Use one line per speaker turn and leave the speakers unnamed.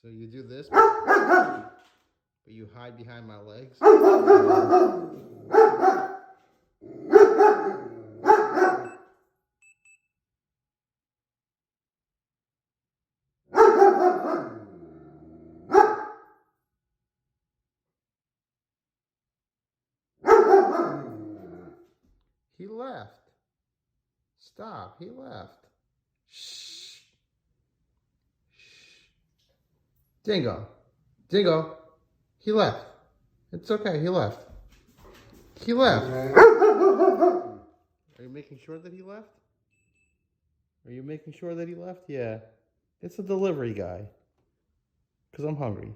So you do this, but you hide behind my legs. He left. Stop. He left. Shh. Shh. Dingo. Dingo. He left. It's okay. He left. He left. Are you making sure that he left? Are you making sure that he left? Yeah. It's a delivery guy. Because I'm hungry.